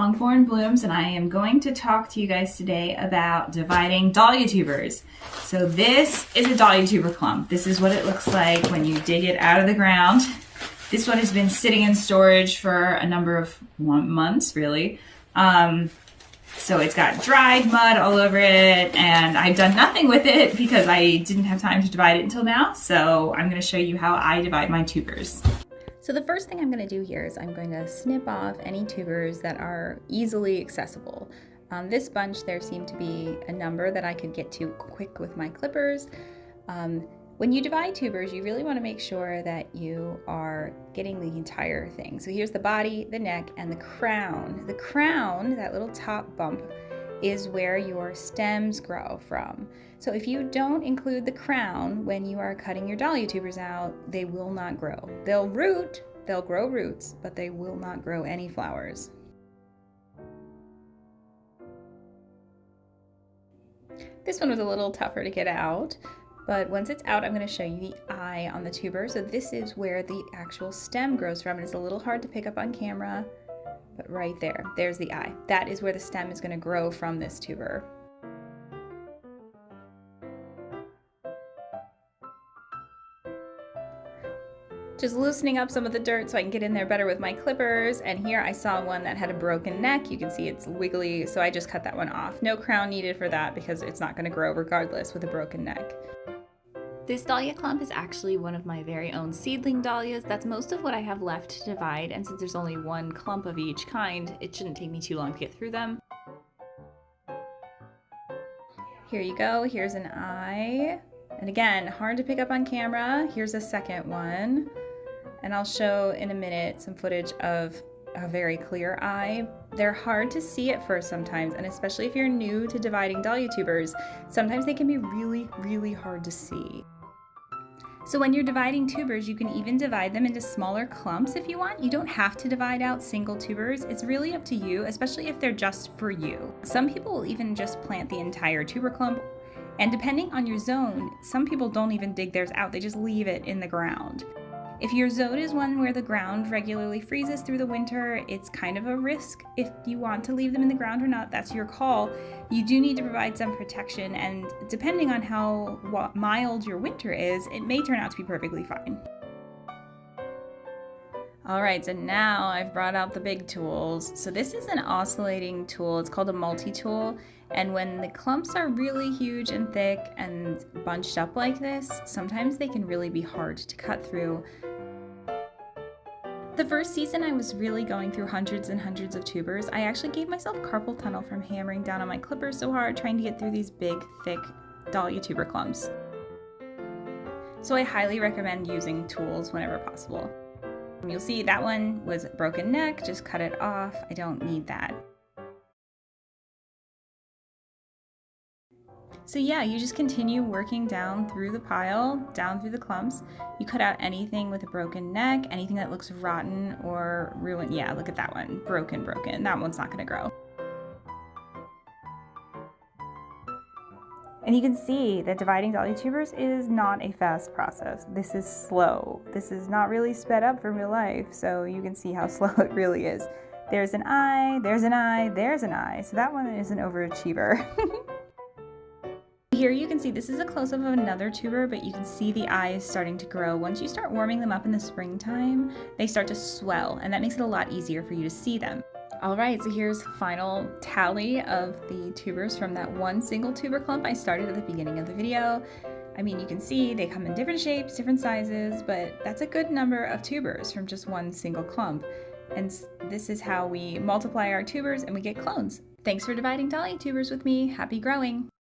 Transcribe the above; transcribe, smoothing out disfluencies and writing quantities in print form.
Longbourn Blooms, and I am going to talk to you guys today about dividing dahlia tubers. So this is a dahlia tuber clump. This is what it looks like when you dig it out of the ground. This one has been sitting in storage for a number of months, really. So it's got dried mud all over it, and I've done nothing with it because I didn't have time to divide it until now. So I'm going to show you how I divide my tubers. So the first thing I'm going to do here is I'm going to snip off any tubers that are easily accessible. On this bunch there seemed to be a number that I could get to quick with my clippers. When you divide tubers, you really want to make sure that you are getting the entire thing. So here's the body, the neck, and the crown. The crown, that little top bump, is where your stems grow from. So if you don't include the crown when you are cutting your dahlia tubers out, they will not grow. They'll grow roots, but they will not grow any flowers. This one was a little tougher to get out, but once it's out, I'm going to show you the eye on the tuber. So this is where the actual stem grows from. It's a little hard to pick up on camera, but right there, there's the eye. That is where the stem is going to grow from this tuber. Just loosening up some of the dirt so I can get in there better with my clippers. And here I saw one that had a broken neck. You can see it's wiggly, so I just cut that one off. No crown needed for that because it's not going to grow regardless with a broken neck. This dahlia clump is actually one of my very own seedling dahlias. That's most of what I have left to divide, and since there's only one clump of each kind, it shouldn't take me too long to get through them. Here you go, here's an eye. And again, hard to pick up on camera. Here's a second one. And I'll show in a minute some footage of a very clear eye. They're hard to see at first sometimes, and especially if you're new to dividing dahlia tubers, sometimes they can be really, really hard to see. So when you're dividing tubers, you can even divide them into smaller clumps if you want. You don't have to divide out single tubers. It's really up to you, especially if they're just for you. Some people will even just plant the entire tuber clump, and depending on your zone, some people don't even dig theirs out. They just leave it in the ground. If your zone is one where the ground regularly freezes through the winter, it's kind of a risk. If you want to leave them in the ground or not, that's your call. You do need to provide some protection, and depending on how mild your winter is, it may turn out to be perfectly fine. Alright, so now I've brought out the big tools. So this is an oscillating tool. It's called a multi-tool. And when the clumps are really huge and thick and bunched up like this, sometimes they can really be hard to cut through. The first season I was really going through hundreds and hundreds of tubers. I actually gave myself carpal tunnel from hammering down on my clippers so hard trying to get through these big, thick dahlia tuber clumps. So I highly recommend using tools whenever possible. You'll see that one was broken neck, just cut it off. I don't need that. So yeah, you just continue working down through the pile, down through the clumps. You cut out anything with a broken neck, anything that looks rotten or ruined. Yeah, look at that one. Broken. That one's not gonna grow. And you can see that dividing dahlia tubers is not a fast process. This is slow. This is not really sped up for real life, so you can see how slow it really is. There's an eye, there's an eye, there's an eye. So that one is an overachiever. Here you can see this is a close-up of another tuber, but you can see the eyes starting to grow. Once you start warming them up in the springtime, they start to swell, and that makes it a lot easier for you to see them. Alright, so here's final tally of the tubers from that one single tuber clump I started at the beginning of the video. I mean, you can see they come in different shapes, different sizes, but that's a good number of tubers from just one single clump. And this is how we multiply our tubers and we get clones. Thanks for dividing dahlia tubers with me. Happy growing!